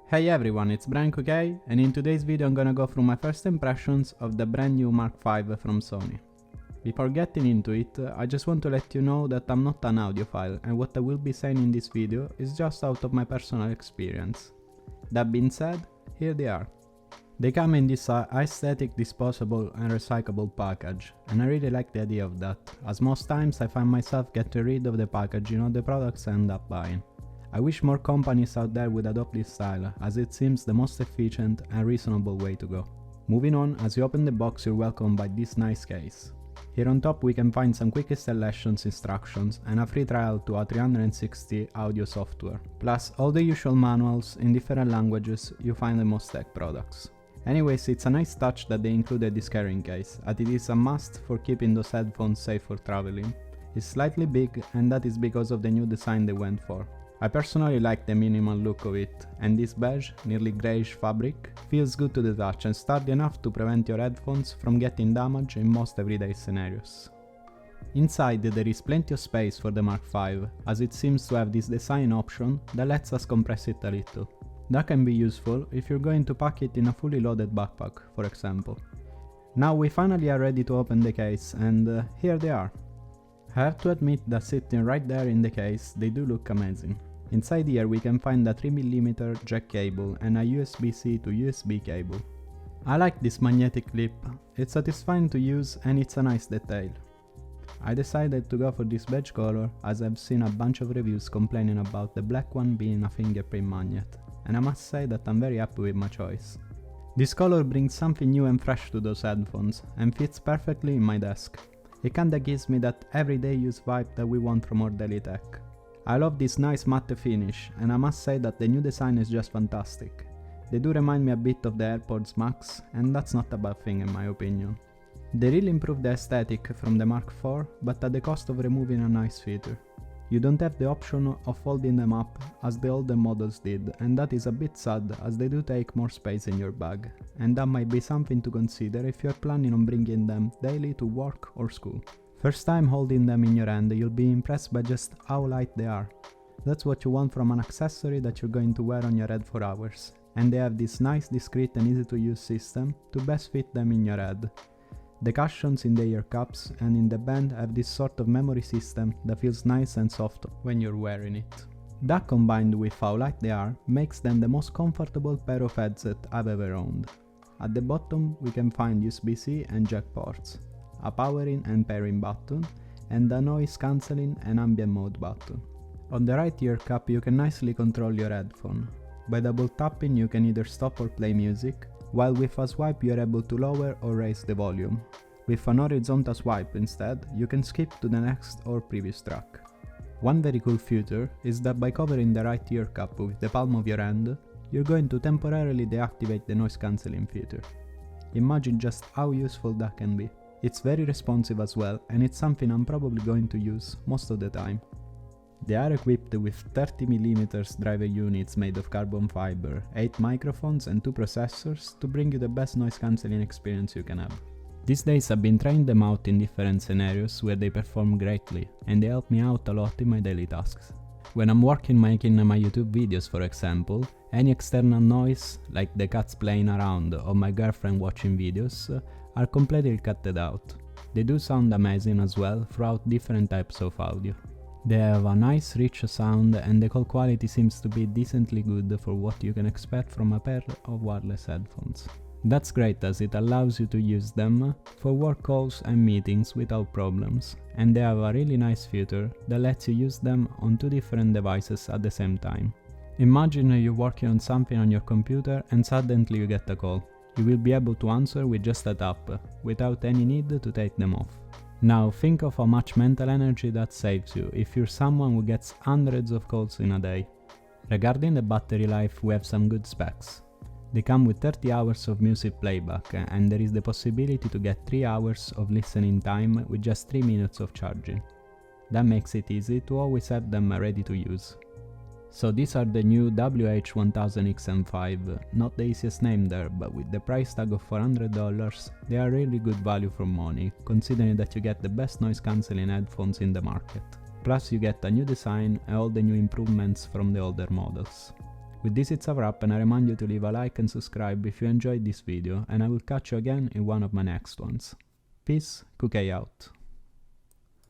Hey everyone, it's Brian Cook, and in today's video I'm gonna go through my first impressions of the brand new Mark V from Sony. Before getting into it, I just want to let you know that I'm not an audiophile and what I will be saying in this video is just out of my personal experience. That being said, here they are. They come in this aesthetic, disposable and recyclable package, and I really like the idea of that, as most times I find myself getting rid of the packaging of the products I end up buying. I wish more companies out there would adopt this style, as it seems the most efficient and reasonable way to go. Moving on, as you open the box you're welcomed by this nice case. Here on top we can find some quick installations instructions and a free trial to a 360 audio software, plus all the usual manuals in different languages you find in most tech products. Anyways, it's a nice touch that they included this carrying case, as it is a must for keeping those headphones safe for traveling. It's slightly big, and that is because of the new design they went for. I personally like the minimal look of it, and this beige, nearly greyish fabric feels good to the touch and sturdy enough to prevent your headphones from getting damaged in most everyday scenarios. Inside there is plenty of space for the Mark V, as it seems to have this design option that lets us compress it a little. That can be useful if you're going to pack it in a fully loaded backpack, for example. Now we finally are ready to open the case, and here they are. I have to admit that sitting right there in the case, they do look amazing. Inside here we can find a 3mm jack cable and a USB-C to USB cable. I like this magnetic clip, it's satisfying to use and it's a nice detail. I decided to go for this beige color as I've seen a bunch of reviews complaining about the black one being a fingerprint magnet, and I must say that I'm very happy with my choice. This color brings something new and fresh to those headphones and fits perfectly in my desk. It kinda gives me that everyday use vibe that we want from our daily tech. I love this nice matte finish, and I must say that the new design is just fantastic. They do remind me a bit of the AirPods Max, and that's not a bad thing in my opinion. They really improved the aesthetic from the Mark IV, but at the cost of removing a nice feature. You don't have the option of folding them up as the older models did, and that is a bit sad as they do take more space in your bag, and that might be something to consider if you're planning on bringing them daily to work or school. First time holding them in your hand, you'll be impressed by just how light they are. That's what you want from an accessory that you're going to wear on your head for hours, and they have this nice, discreet and easy to use system to best fit them in your head. The cushions in the ear cups and in the band have this sort of memory system that feels nice and soft when you're wearing it. That combined with how light they are makes them the most comfortable pair of headset I've ever owned. At the bottom we can find USB-C and jack ports, a powering and pairing button, and a noise cancelling and ambient mode button. On the right ear cup you can nicely control your headphone. By double tapping you can either stop or play music, while with a swipe you are able to lower or raise the volume. With an horizontal swipe instead, you can skip to the next or previous track. One very cool feature is that by covering the right ear cup with the palm of your hand, you're going to temporarily deactivate the noise cancelling feature. Imagine just how useful that can be. It's very responsive as well, and it's something I'm probably going to use most of the time. They are equipped with 30mm driver units made of carbon fiber, 8 microphones and 2 processors to bring you the best noise cancelling experience you can have. These days I've been trying them out in different scenarios where they perform greatly, and they help me out a lot in my daily tasks. When I'm working making my YouTube videos for example, any external noise, like the cats playing around or my girlfriend watching videos, are completely cutted out. They do sound amazing as well throughout different types of audio. They have a nice rich sound and the call quality seems to be decently good for what you can expect from a pair of wireless headphones. That's great as it allows you to use them for work calls and meetings without problems, and they have a really nice feature that lets you use them on 2 different devices at the same time. Imagine you're working on something on your computer and suddenly you get a call. You will be able to answer with just a tap, without any need to take them off. Now think of how much mental energy that saves you if you're someone who gets hundreds of calls in a day. Regarding the battery life, we have some good specs. They come with 30 hours of music playback, and there is the possibility to get 3 hours of listening time with just 3 minutes of charging. That makes it easy to always have them ready to use. So these are the new WH-1000XM5, not the easiest name there, but with the price tag of $400, they are really good value for money, considering that you get the best noise cancelling headphones in the market. Plus you get a new design and all the new improvements from the older models. With this it's a wrap, and I remind you to leave a like and subscribe if you enjoyed this video, and I will catch you again in one of my next ones. Peace, Kukei out.